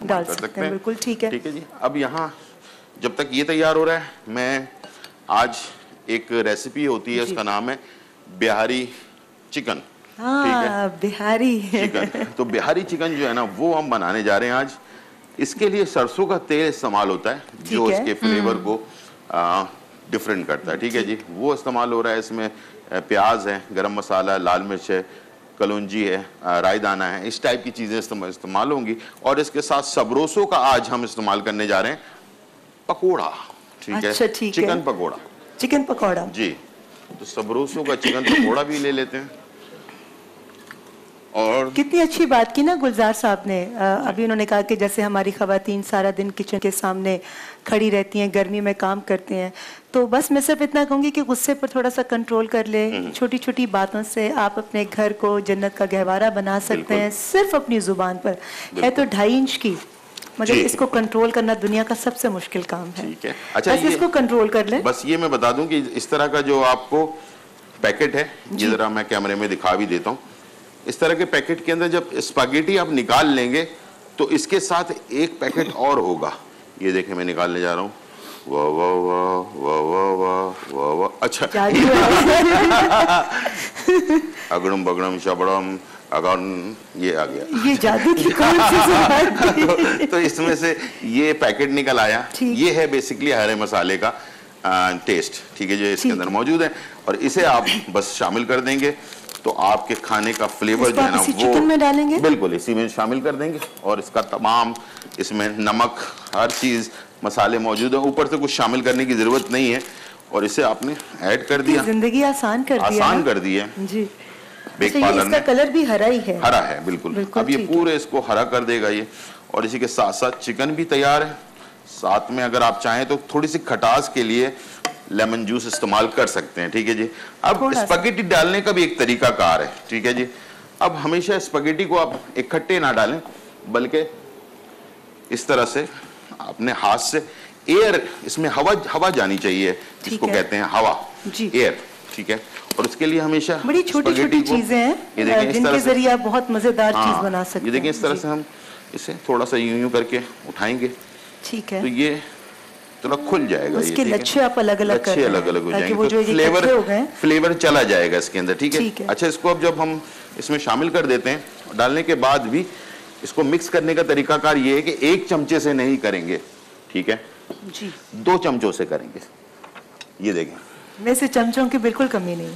इस्तेमाल कर सकते हैं। बिल्कुल ठीक है। ठीक है जी। अब यहाँ जब तक ये तैयार हो रहा है, मैं आज एक रेसिपी होती है, उसका नाम है बिहारी चिकन। ठीक है, बिहारी चिकन। तो बिहारी चिकन जो है ना, वो हम बनाने जा रहे हैं आज। इसके लिए सरसों का तेल इस्तेमाल होता है, जो इसके फ्लेवर को डिफरेंट करता है। ठीक है जी, वो इस्तेमाल हो रहा है। इसमें प्याज है, गरम मसाला, लाल मिर्च है, कलौंजी है, राई दाना है, इस टाइप की चीज़ें इस्तेमाल होंगी। और इसके साथ सबरोसों का आज हम इस्तेमाल करने जा रहे हैं पकोड़ा। ठीक है, चिकन पकोड़ा। चिकन पकोड़ा जी। तो सबरोसों का चिकन पकोड़ा भी ले लेते हैं। और कितनी अच्छी बात की ना गुलजार साहब ने। अभी उन्होंने कहा कि जैसे हमारी खवातीन सारा दिन किचन के सामने खड़ी रहती हैं, गर्मी में काम करते हैं, तो बस मैं सिर्फ इतना कहूँगी कि गुस्से पर थोड़ा सा कंट्रोल कर ले। छोटी छोटी बातों से आप अपने घर को जन्नत का गहवारा बना सकते हैं, सिर्फ अपनी जुबान पर। है तो 2.5 इंच की, मगर इसको कंट्रोल करना दुनिया का सबसे मुश्किल काम है। ठीक है। अच्छा, बस इसको कंट्रोल कर ले। बस ये मैं बता दूं कि इस तरह का जो आपको पैकेट है, ये जरा मैं कैमरे में दिखा भी देता हूँ। इस तरह के पैकेट के अंदर जब स्पैगेटी आप निकाल लेंगे तो इसके साथ एक पैकेट और होगा। ये देखें, मैं निकालने जा रहा हूँ। वाह वाह वाह वाह वाह वाह वाह वाह। अच्छा, अगड़म बगड़म शबड़म अगर ये आ गया, ये जादू की कौन सी बात तो इसमें से ये पैकेट निकल आया। ये है बेसिकली हरे मसाले का टेस्ट। ठीक है, जो इसके अंदर मौजूद है, और इसे आप बस शामिल कर देंगे तो आपके खाने का फ्लेवर जो है ना, वो चिकन में डालेंगे, बिल्कुल इसी में शामिल कर देंगे। और इसका तमाम, इसमें नमक, हर चीज, मसाले मौजूद है, ऊपर से कुछ शामिल करने की जरूरत नहीं है। और इसे आपने ऐड कर दिया, जिंदगी आसान कर दिया, आसान कर दी है जी। बेक पार्लर इसका कलर भी हरा ही है, हरा है, बिल्कुल। अब ये पूरे इसको हरा कर देगा ये। और इसी के साथ साथ चिकन भी तैयार है। साथ में अगर आप चाहें तो थोड़ी सी खटास के लिए लेमन जूस इस्तेमाल कर सकते हैं। ठीक है जी। अब स्पैगेटी डालने का भी एक तरीका कार है। ठीक है जी। अब हमेशा स्पैगेटी को आप इकट्ठे ना डालें, बल्कि इस तरह से अपने हाथ से एयर, इसमें हवा जानी चाहिए, जिसको कहते हैं हवा, एयर। ठीक है। और उसके लिए हमेशा बड़ी छोटी छोटी चीजें हैं जिनके जरिए आप बहुत मजेदार चीज बना सकते हैं। ये देखिए, इस तरह से हम इसे थोड़ा सा यूं करके उठाएंगे। ठीक है। तो ये थोड़ा खुल जाएगा। उसके लच्छे आप अलग अलग कर, अलग अलग हो जाएंगे, वो जो फ्लेवर चला जाएगा इसके अंदर। ठीक है। अच्छा, इसको अब जब हम इसमें शामिल कर देते हैं, डालने के बाद भी इसको मिक्स करने का तरीकाकार ये है कि 1 चमचे से नहीं करेंगे। ठीक है जी, 2 चमचों से करेंगे। ये देखें, वैसे चमचों की बिल्कुल कमी नहीं।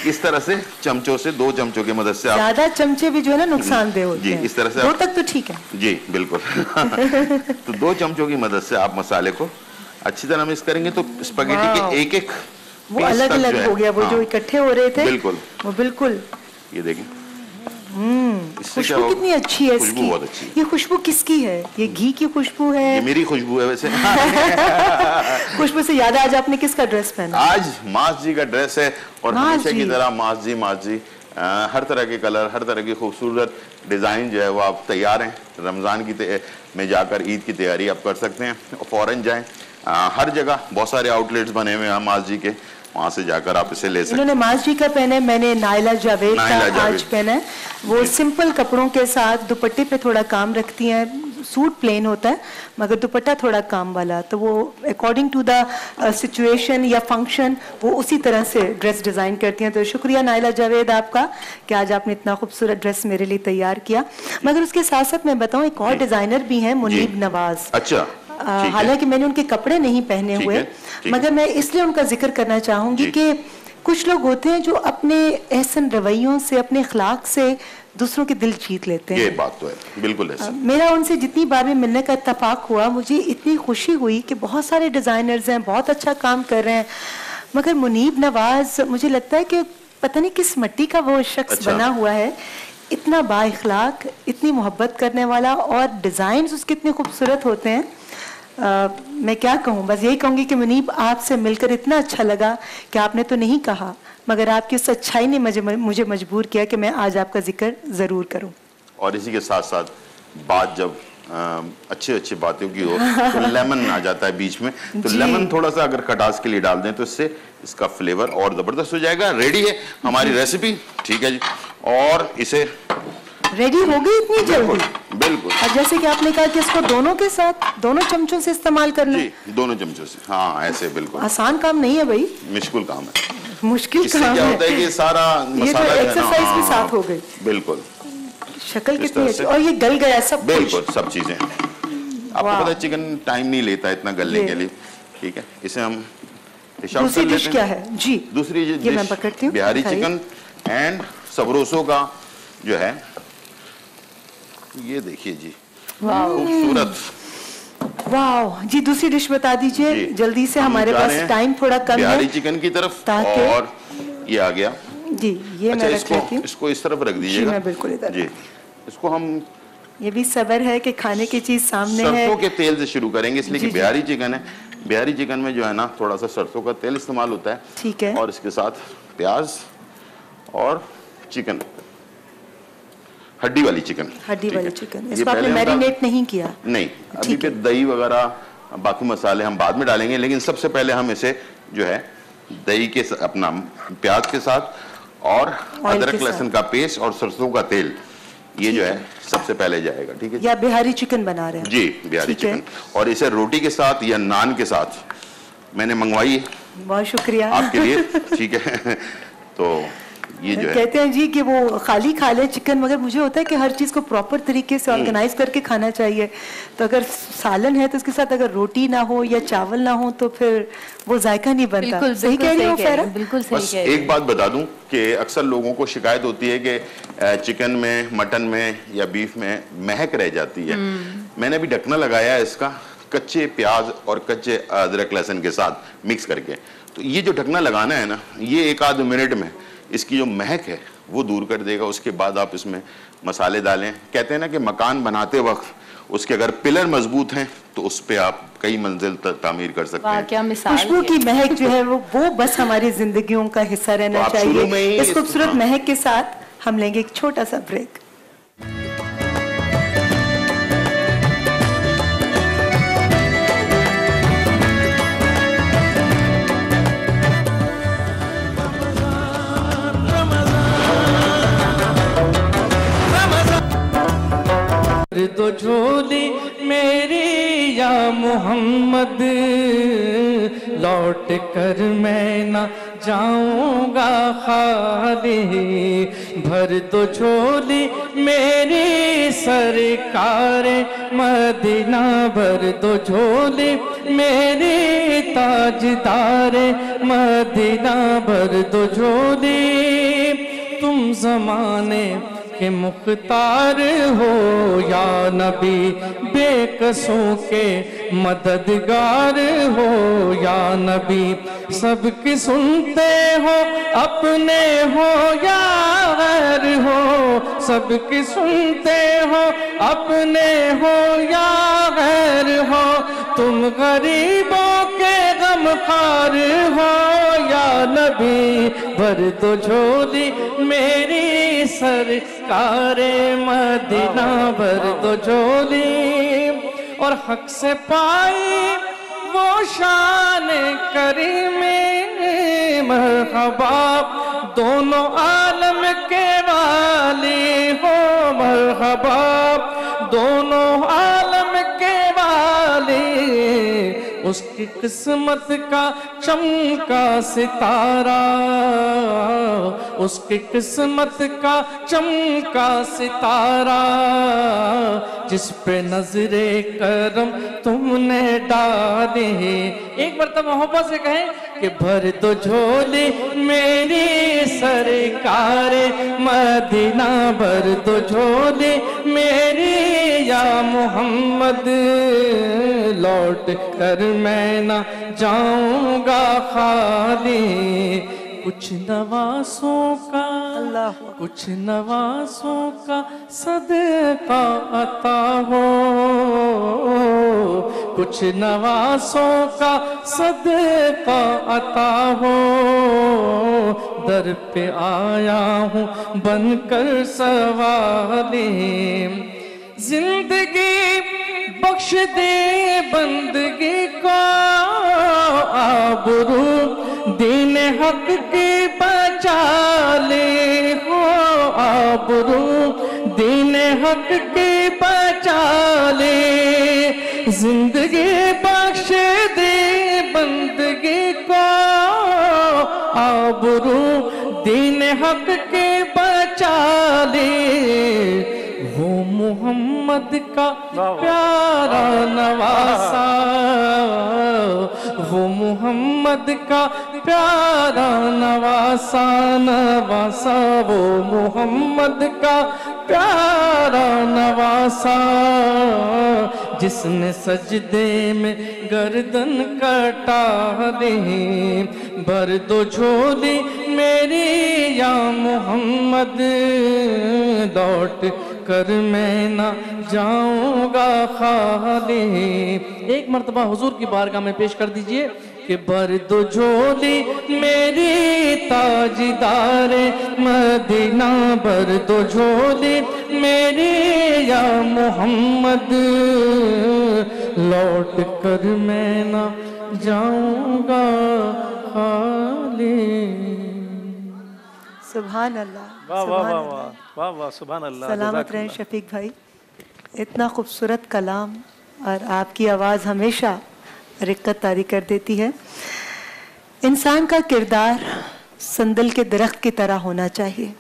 इस तरह से चमचों से, 2 चमचों की मदद से आप, ज्यादा चमचे भी जो है ना नुकसानदेह होते हैं। इस तरह से 2 तक तो ठीक है जी, बिल्कुल। तो 2 चमचों की मदद से आप मसाले को अच्छी तरह मिक्स करेंगे तो स्पैगेटी के एक वो अलग अलग हो गया, वो जो इकट्ठे हो रहे थे, बिल्कुल वो बिल्कुल। ये देखें, खुशबू कितनी अच्छी है इसकी। बहुत अच्छी। ये खुशबू किसकी है? ये घी की खुशबू है? ये मेरी खुशबू है वैसे। खुशबू से याद, आज आपने किसका ड्रेस पहना? आज मास जी का ड्रेस है। और हमेशा की तरह मास जी हर तरह के कलर, हर तरह की खूबसूरत डिजाइन जो है वो आप तैयार हैं। रमजान की में जाकर ईद की तैयारी आप कर सकते हैं। फौरन जाएं, हर जगह बहुत सारे आउटलेट्स बने हुए हैं मास जी के, वहां से जाकर आप इसे ले सकते हैं। इन्होंने मास जी का पहना है, मैंने नायला जावेद का आज पहना है। वो सिंपल कपड़ों के साथ दुपट्टे पे थोड़ा काम रखती हैं। सूट प्लेन होता है मगर दुपट्टा थोड़ा काम वाला, तो वो अकॉर्डिंग टू द सिचुएशन या फंक्शन वो उसी तरह से ड्रेस डिज़ाइन करती हैं। तो शुक्रिया नायला जावेद आपका कि आज आपने इतना खूबसूरत ड्रेस मेरे लिए तैयार किया। मगर उसके साथ साथ मैं बताऊं, एक और डिज़ाइनर भी हैं, मुनीब नवाज। अच्छा। हालांकि मैंने उनके कपड़े नहीं पहने हुए, मगर मैं इसलिए उनका जिक्र करना चाहूंगी कि कुछ लोग होते हैं जो अपने एहसन रवैयों से, अपने अखलाक से दूसरों के दिल जीत लेते हैं। ये बात तो है, बिल्कुल ऐसा। मेरा उनसे जितनी बार भी मिलने का इत्तेफाक हुआ, मुझे इतनी खुशी हुई कि बहुत सारे डिजाइनर्स हैं, बहुत अच्छा काम कर रहे हैं, मगर मुनीब नवाज मुझे लगता है कि पता नहीं किस मिट्टी का वो शख्स बना हुआ है, इतना बाइखलाक, इतनी मोहब्बत करने वाला, और डिजाइन उसके इतने खूबसूरत होते हैं। मैं क्या कहूँ, बस यही कहूँगी कि मुनीब, आपसे मिलकर इतना अच्छा लगा कि आपने तो नहीं कहा, मगर आपकी उस अच्छाई ने मुझे मजबूर किया कि मैं आज आपका जिक्र ज़रूर करूं। और इसी के साथ साथ बात जब अच्छी अच्छी बातों की हो तो लेमन आ जाता है बीच में, तो लेमन थोड़ा सा अगर खटास के लिए डाल दें तो इससे इसका फ्लेवर और ज़बरदस्त हो जाएगा। रेडी है हमारी रेसिपी। ठीक है जी, और इसे रेडी हो गई इतनी जल्दी? बिल्कुल। और जैसे कि आपने कहा कि इसको दोनों के साथ, दोनों चमचों से इस्तेमाल करना है। जी, दोनों चमचों से, हाँ ऐसे बिल्कुल। आसान काम नहीं है भाई, मुश्किल काम है। मुश्किल इससे काम क्या है। होता है कि सारा ये तो मसाला एक्सरसाइज भी साथ हो गई। बिल्कुल। शक्ल इस कितनी तरह अच्छी, से। और ये गल गया सब बिल्कुल कुछ। सब चीजें। आपको वाह। पता है चिकन टाइम नहीं लेता इतना गलने के लिए, ठीक है। इसे हम डिश आउट दूसरी कर डिश लेते क्या हैं। है जी? दूसरी ये मैं पकड़ती हूँ, बिहारी दिखाइए। चिकन एंड सबरोसो का जो है, ये देखिए जी, खूबसूरत। वाह जी, दूसरी डिश बता दीजिए जी। जल्दी से, हम हमारे जा पास रहे हैं टाइम थोड़ा कम बिहारी है। चिकन की तरफ, ताकि- और ये आ गया जी, ये अच्छा। मैं रख लेती हूँ। इसको इस तरफ रख जी, दीजिएगा। मैं बिल्कुल इधर। जी, इसको हम ये भी सबर है कि खाने की चीज सामने है। सरसों के तेल से शुरू करेंगे, इसलिए जी, कि जी। बिहारी चिकन है। बिहारी चिकन में जो है ना थोड़ा सा सरसों का तेल इस्तेमाल होता है। ठीक है। और इसके साथ प्याज और चिकन, हड्डी वाली चिकन। हड्डी ठीक वाली है। चिकन, ये इसको आपने पहले हम मैरिनेट नहीं किया? नहीं, अभी ठीक पे है। दही वगैरह बाकी मसाले हम बाद में डालेंगे, लेकिन सबसे पहले हम इसे जो है दही के अपना प्याज के साथ और अदरक के लहसुन का पेस्ट और सरसों का तेल, ये जो है सबसे पहले जाएगा। ठीक है। या बिहारी चिकन बना रहे हैं? जी, बिहारी ठीक है। चिकन। और इसे रोटी के साथ या नान के साथ मैंने मंगवाई है बहुत शुक्रिया आपके लिए, ठीक है। तो ये जो है, कहते हैं जी कि वो खाली खा ले चिकन, मगर मुझे होता है कि हर चीज को प्रॉपर तरीके से ऑर्गेनाइज करके खाना चाहिए। तो अगर सालन है तो उसके साथ अगर रोटी ना हो या चावल ना हो तो फिर वो जायका नहीं बनता। बिल्कुल सही कह रही हो फेरा? बिल्कुल सही बस कह रही एक बात बता दूं कि अक्सर लोगों को शिकायत होती है कि चिकन में, मटन में या बीफ में महक रह जाती है। मैंने अभी ढकना लगाया है इसका, कच्चे प्याज और कच्चे अदरक लहसुन के साथ मिक्स करके। तो ये जो ढकना लगाना है ना, ये एक आध मिनट में इसकी जो महक है वो दूर कर देगा। उसके बाद आप इसमें मसाले डालें। कहते हैं ना कि मकान बनाते वक्त उसके अगर पिलर मजबूत हैं तो उस पे आप कई मंजिल तक तामीर कर सकते वाह, हैं। क्या मिसाल खुशबू है। की महक जो है वो बस हमारी जिंदगियों का हिस्सा रहना तो आप शुरू में चाहिए। ही इस खूबसूरत हाँ। महक के साथ हम लेंगे एक छोटा सा ब्रेक। तो झोली मेरी या मोहम्मद, लौट कर मैं ना जाऊंगा खाली। भर दो झोली मेरी सरकार मदीना, भर दो झोली मेरी ताजदार मदीना, भर दो झोली। तुम जमाने के मुख्तार हो या नबी, बेकसों के मददगार हो या नबी। सबकी सुनते हो, अपने हो या गैर हो, सबकी सुनते हो, अपने हो या गैर हो। तुम गरीबों के गमखार हो या नबी, भर दो झोली मेरी सरकारे मदीना, भर दो झोली। और हक से पाई वो शान करीमे, मरहबा दोनों आलम के वाली हो, मरहबा दोनों आलम के वाली। उसकी किस्मत का चमका सितारा, उसकी किस्मत का चमका सितारा, जिस पे नजरे करम तुमने डाली। एक बार तो मोहब्बत से कहें कि भर दो झोली मेरी सरकार मदीना, भर दो झोली मेरी या मोहम्मद, लौट कर मैं ना जाऊंगा खाली। कुछ नवासों का, कुछ नवासों का सदका अता हो, कुछ नवासों का सदका अता हो। दर पे आया हूँ बनकर सवाली, जिंदगी बख्श दे बंदगी को, आबरू दीन हक की बचा ले हो, आबरू दीन हक की बचा दीन हक के बचा ले, वो मोहम्मद का प्यारा नवासा, वो मोहम्मद का प्यारा नवासा, नवासा वो मोहम्मद का प्यारा नवासा, जिसने सजदे में गर्दन कटा दे, भर दो झोली मेरी या मोहम्मद, लौट कर मैं ना जाऊंगा खाली। एक मर्तबा हुजूर की बारगाह में पेश कर दीजिए कि भर दो झोली मेरी ताजदारे मदीना, भर दो झोली मेरी या मोहम्मद, लौट कर मैं ना जाऊंगा खाली। सुभान अल्लाह, वाह वाह वाह वाह वाह वाह, सुभान अल्लाह। सलामत रहें शफीक भाई, इतना खूबसूरत कलाम और आपकी आवाज़ हमेशा रिक्कत तारी कर देती है। इंसान का किरदार संदल के दरख्त की तरह होना चाहिए,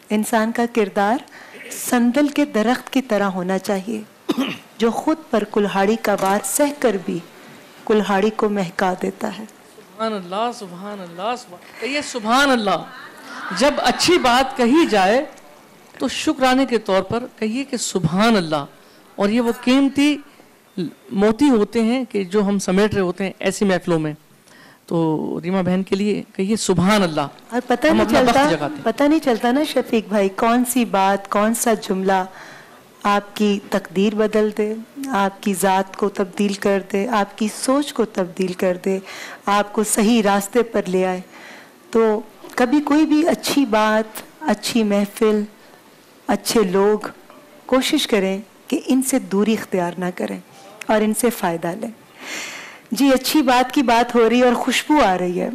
इंसान का किरदार संदल के दरख्त की तरह होना चाहिए, जो खुद पर कुल्हाड़ी का वार सह कर भी कुल्हाड़ी को महका देता है। सुभान अल्लाह, सुभान अल्लाह, कहिए सुभान अल्लाह। जब अच्छी बात कही जाए तो शुक्राने के तौर पर कहिए कि सुभान अल्लाह। और ये वो कीमती मोती होते हैं कि जो हम समेट रहे होते हैं ऐसी महफिलों में। तो रीमा बहन के लिए कहिए सुभान अल्लाह। और पता नहीं चलता ना शफीक भाई, कौन सी बात, कौन सा जुमला आपकी तकदीर बदल दे, आपकी ज़ात को तब्दील कर दे, आपकी सोच को तब्दील कर दे, आपको सही रास्ते पर ले आए। तो कभी कोई भी अच्छी बात, अच्छी महफिल, अच्छे लोग कोशिश करें कि इनसे दूरी इख्तियार ना करें और इनसे फ़ायदा लें। जी, अच्छी बात की बात हो रही है और खुशबू आ रही है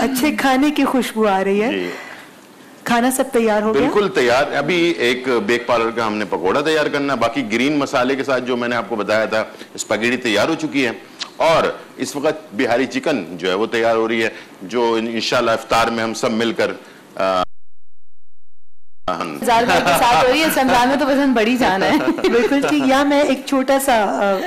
अच्छे खाने की खुशबू आ रही है। खाना सब तैयार हो गया? बिल्कुल तैयार। अभी एक बेक पार्लर का हमने पकोड़ा तैयार करना, बाकी ग्रीन मसाले के साथ जो मैंने आपको बताया था स्पैगेटी तैयार हो चुकी है। और इस वक्त बिहारी चिकन जो है वो तैयार हो रही है, जो इंशाल्लाह इफ्तार में हम सब मिलकर के साथ हो रही है। रमजान में तो पसंद बढ़ी जाना है। बिल्कुल ठीक। या मैं एक छोटा सा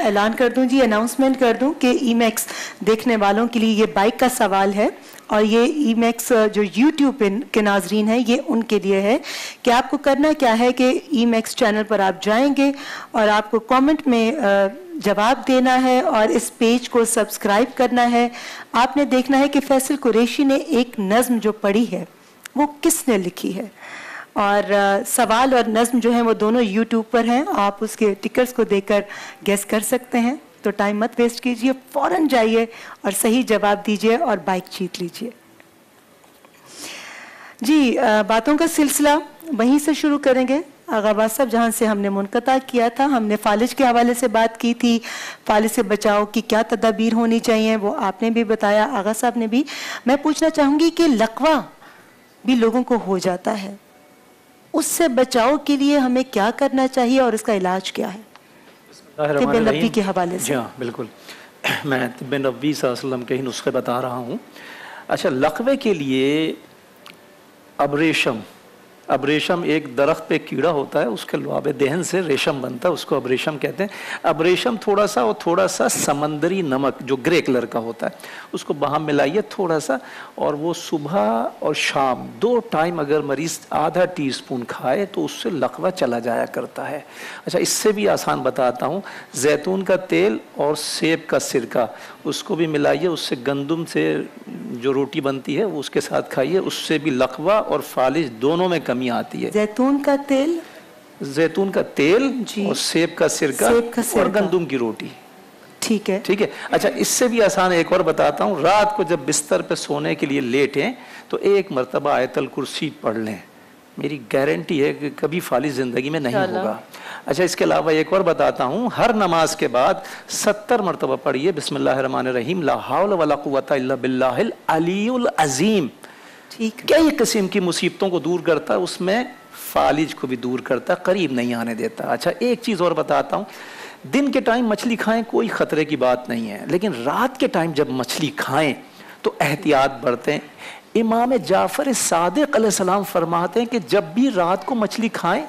ऐलान कर दूं जी, अनाउंसमेंट कर दूं कि ईमैक्स देखने वालों के लिए ये बाइक का सवाल है और ये ईमैक्स जो यूट्यूब के नाजरीन हैं ये उनके लिए है कि आपको करना क्या है कि ईमैक्स चैनल पर आप जाएंगे और आपको कमेंट में जवाब देना है और इस पेज को सब्सक्राइब करना है। आपने देखना है कि फैसल कुरैशी ने एक नज़्म जो पढ़ी है वो किसने लिखी है, और सवाल और नज़्म जो है वो दोनों यूट्यूब पर हैं, आप उसके टिकर्स को देखकर गेस कर सकते हैं। तो टाइम मत वेस्ट कीजिए, फौरन जाइए और सही जवाब दीजिए और बाइक जीत लीजिए। जी, बातों का सिलसिला वहीं से शुरू करेंगे आगाबाद साहब, जहाँ से हमने मुनक़ता किया था। हमने फालिज के हवाले से बात की थी, फालिज से बचाव की क्या तदाबीर होनी चाहिए वो आपने भी बताया, आगा साहब ने भी। मैं पूछना चाहूँगी कि लकवा भी लोगों को हो जाता है, उससे बचाव के लिए हमें क्या करना चाहिए और इसका इलाज क्या है? तिब्बे नबी के हवाले से। हाँ बिल्कुल, मैं तिब्बे नबी सल्लल्लाहु अलैहि वसल्लम के ही नुस्खे बता रहा हूँ। अच्छा, लकवे के लिए अबरेशम एक दरख्त पे कीड़ा होता है, उसके लुआबे दहन से रेशम बनता है, उसको अबरेशम कहते हैं। अबरेशम थोड़ा सा समंदरी नमक जो ग्रे कलर का होता है, उसको वहाँ मिलाइए थोड़ा सा, और वो सुबह और शाम 2 टाइम अगर मरीज आधा टीस्पून खाए तो उससे लकवा चला जाया करता है। अच्छा, इससे भी आसान बताता हूँ, जैतून का तेल और सेब का सिरका उसको भी मिलाइए, उससे गंदम से जो रोटी बनती है वो उसके साथ खाइए, उससे भी लकवा और फालिज दोनों में कमी आती है। जैतून का तेल और सेब का सिरका और गंदम की रोटी। ठीक है, ठीक है। अच्छा, इससे भी आसान एक और बताता हूँ, रात को जब बिस्तर पे सोने के लिए लेटें तो एक मरतबा आयतल कुर्सी पढ़ लें, मेरी गारंटी है कि कभी फालिज जिंदगी में नहीं होगा। अच्छा, इसके अलावा एक और बताता हूँ, हर नमाज के बाद 70 मरतबा पढ़िए बिस्मिल्लाहिर्रहमानिर्रहीम, ला हौल वला कुव्वता इल्ला बिल्लाहिल अलीयुल अज़ीम। ठीक, कई किस्म की मुसीबतों को दूर करता है, उसमें फालिज को भी दूर करता है, करीब नहीं आने देता। अच्छा, एक चीज़ और बताता हूँ, दिन के टाइम मछली खाएं कोई ख़तरे की बात नहीं है, लेकिन रात के टाइम जब मछली खाएं तो एहतियात बरतें। इमाम जाफ़र सादिक अलैहिस्सलाम फरमाते हैं कि जब भी रात को मछली खाएं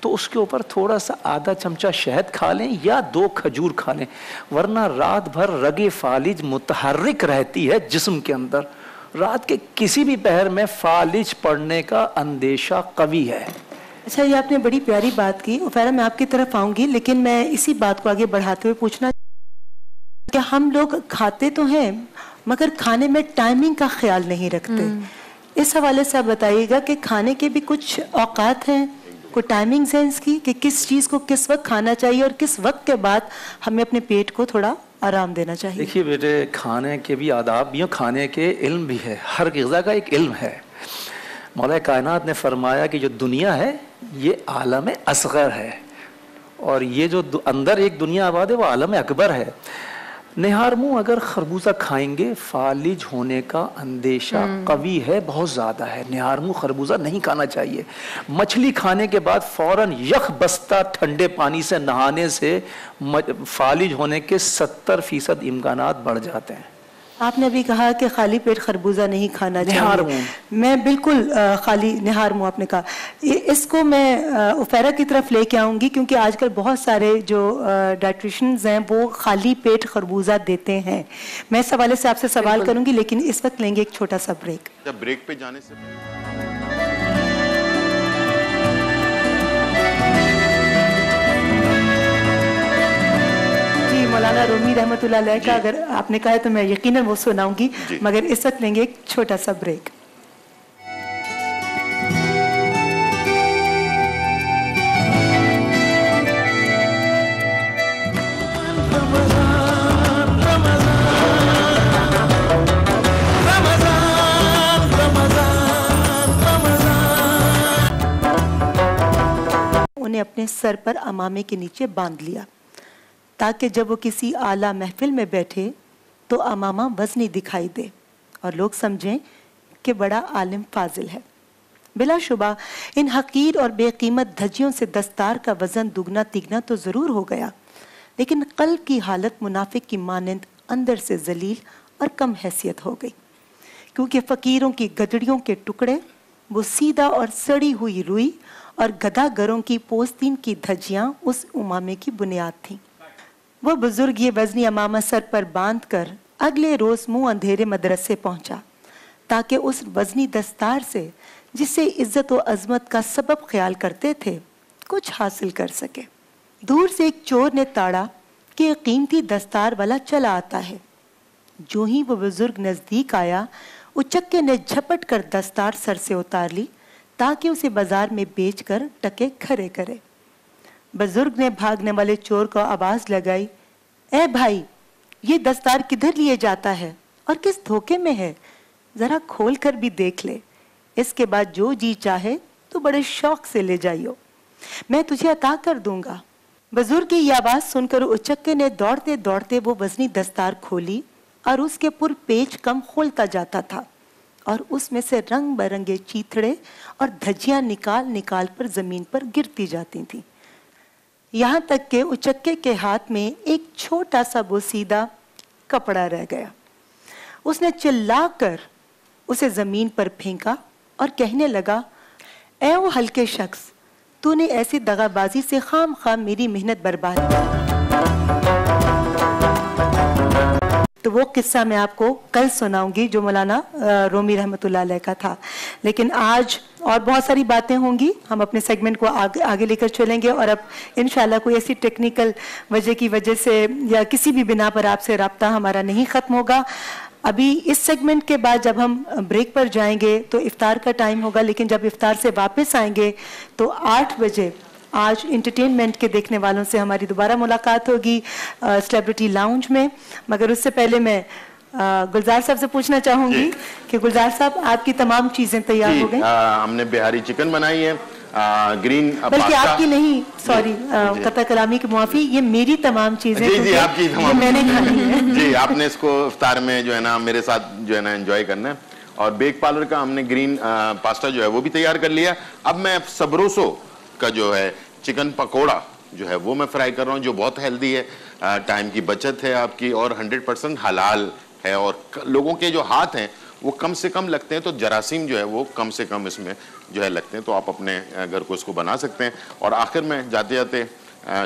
तो उसके ऊपर थोड़ा सा आधा चमचा शहद खा लें या 2 खजूर खा लें, वरना रात भर रगे फालिज मुतहर्रिक रहती है जिस्म के अंदर। रात के किसी भी पहर में फालिज पड़ने का अंदेशा कवी है। अच्छा, ये आपने बड़ी प्यारी बात की। उफैरा, मैं आपकी तरफ आऊंगी, लेकिन मैं इसी बात को आगे बढ़ाते हुए पूछना कि हम लोग खाते तो हैं मगर खाने में टाइमिंग का ख्याल नहीं रखते। इस हवाले से आप बताइएगा कि खाने के भी कुछ औकात हैं, कोई टाइमिंग है इसकी कि किस चीज़ को किस वक्त खाना चाहिए और किस वक्त के बाद हमें अपने पेट को थोड़ा आराम देना चाहिए। देखिए बेटे, खाने के भी आदाब भी हैं, खाने के इल्म भी है, हर ग़िज़ा का एक इल्म है। मौला कायनात ने फरमाया कि जो दुनिया है ये आलम असग़र है और ये जो अंदर एक दुनिया आबाद है वो आलम अकबर है। निहार मुँह अगर खरबूजा खाएंगे फालिज होने का अंदेशा कवी है, बहुत ज़्यादा है। निहार मुँह खरबूजा नहीं खाना चाहिए। मछली खाने के बाद फ़ौरन यख बस्ता ठंडे पानी से नहाने से फालिज होने के 70% इम्कानात बढ़ जाते हैं। आपने अभी कहा कि खाली पेट खरबूजा नहीं खाना चाहिए। मैं बिल्कुल खाली निहार मुँह आपने कहा, इसको मैं उफैरा की तरफ लेके आऊँगी क्योंकि आजकल बहुत सारे जो डाइटिशियंस हैं वो खाली पेट खरबूजा देते हैं। मैं इस हवाले से आपसे सवाल करूँगी, लेकिन इस वक्त लेंगे एक छोटा सा ब्रेक। जब ब्रेक पे जाने से मौलाना रूमी रहमतुल्लाह अलैह का अगर आपने कहा है तो मैं यकीनन वो सुनाऊंगी, मगर इस वक्त लेंगे एक छोटा सा ब्रेक। उन्हें अपने सर पर अमामे के नीचे बांध लिया ताकि जब वो किसी आला महफिल में बैठे तो अमामा वज़नी दिखाई दे और लोग समझें कि बड़ा आलिम फाजिल है। बिलाशुबा इन हकीर और बेकीमत धज्जियों से दस्तार का वज़न दुगना तिगना तो ज़रूर हो गया, लेकिन क़ल्ब की हालत मुनाफिक की मानंद अंदर से जलील और कम हैसियत हो गई, क्योंकि फ़कीरों की गदड़ियों के टुकड़े वो सीधा और सड़ी हुई रुई और गदागरों की पोस्तीन की धज्जियाँ उस उमामे की बुनियाद थीं। वह बुजुर्ग ये वज़नी अमामा सर पर बांध कर अगले रोज़ मुँह अंधेरे मदरसे पहुँचा ताकि उस वज़नी दस्तार से जिसे इज्जत व अज़मत का सबब ख्याल करते थे कुछ हासिल कर सके। दूर से एक चोर ने ताड़ा कि एक कीमती दस्तार वाला चला आता है। जो ही वो बुजुर्ग नज़दीक आया, उचक्के ने झपट कर दस्तार सर से उतार ली ताकि उसे बाजार में बेचकर टके खरे करे। बुजुर्ग ने भागने वाले चोर को आवाज लगाई, ए भाई, ये दस्तार किधर लिए जाता है और किस धोखे में है, जरा खोल कर भी देख ले। इसके बाद जो जी चाहे तो बड़े शौक से ले जाइयो, मैं तुझे अता कर दूंगा। बुजुर्ग की यह आवाज सुनकर उचक्के ने दौड़ते दौड़ते वो वजनी दस्तार खोली और उसके पुर पेच कम खोलता जाता था और उसमें से रंग बिरंगे चीथड़े और धज्जियां निकाल निकाल पर जमीन पर गिरती जाती थीं। यहाँ तक कि उचक्के के हाथ में एक छोटा सा बोसीदा कपड़ा रह गया। उसने चिल्लाकर उसे जमीन पर फेंका और कहने लगा, ऐ वो हल्के शख्स, तूने ऐसी दगाबाजी से खाम खाम मेरी मेहनत बर्बाद की। तो वो किस्सा मैं आपको कल सुनाऊंगी जो मौलाना रूमी रहमतुल्लाह अलैह का था। लेकिन आज और बहुत सारी बातें होंगी, हम अपने सेगमेंट को आगे लेकर चलेंगे और अब इंशाल्लाह कोई ऐसी टेक्निकल वजह की वजह से या किसी भी बिना पर आपसे रब्ता हमारा नहीं ख़त्म होगा। अभी इस सेगमेंट के बाद जब हम ब्रेक पर जाएंगे तो इफ्तार का टाइम होगा, लेकिन जब इफ्तार से वापस आएंगे तो 8 बजे आज इंटरटेनमेंट के देखने वालों से हमारी दोबारा मुलाकात होगी सेलिब्रिटी लाउंज में। मगर उससे पहले मैं गुलजार साहब से पूछना चाहूंगी कि गुलजार साहब, आपकी तमाम चीजें तैयार हो गई? हमने बिहारी चिकन बनाई है, ग्रीन बल्कि आपकी नहीं, सॉरी, कता कलामी की माफी, ये मेरी तमाम चीजें जी आपकी तमाम मैंने खानी है। जी, आपने इसको इफ्तार में जो है ना मेरे साथ जो है ना एंजॉय करना है। और बेक पार्लर का हमने ग्रीन पास्ता जो है वो भी तैयार कर लिया। अब मैं सबरोसो का जो है चिकन पकोड़ा जो है वो मैं फ्राई कर रहा हूँ, जो बहुत हेल्दी है, टाइम की बचत है आपकी और 100% हलाल है और लोगों के जो हाथ हैं वो कम से कम लगते हैं, तो जरासीम जो है वो कम से कम इसमें जो है लगते हैं, तो आप अपने घर को इसको बना सकते हैं। और आखिर में जाते जाते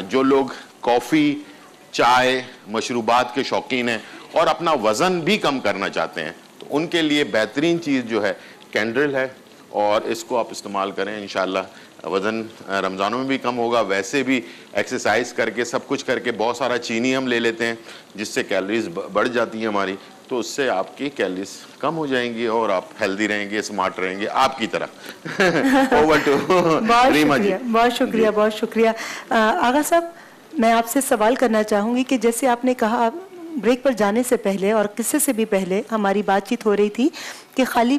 जो लोग कॉफ़ी, चाय, मशरूबात के शौकीन हैं और अपना वज़न भी कम करना चाहते हैं, तो उनके लिए बेहतरीन चीज़ जो है कैंडल है, और इसको आप इस्तेमाल करें। इंशाल्लाह वज़न रमज़ानों में भी कम होगा। वैसे भी एक्सरसाइज करके सब कुछ करके बहुत सारा चीनी हम ले लेते हैं जिससे कैलोरीज बढ़ जाती हैं हमारी, तो उससे आपकी कैलोरीज कम हो जाएंगी और आप हेल्दी रहेंगे, स्मार्ट रहेंगे आपकी तरह। ओवर टू रीमा जी। बहुत शुक्रिया, बहुत शुक्रिया। आगा साहब, मैं आपसे सवाल करना चाहूँगी कि जैसे आपने कहा ब्रेक पर जाने से पहले और किस्से से भी पहले हमारी बातचीत हो रही थी कि खाली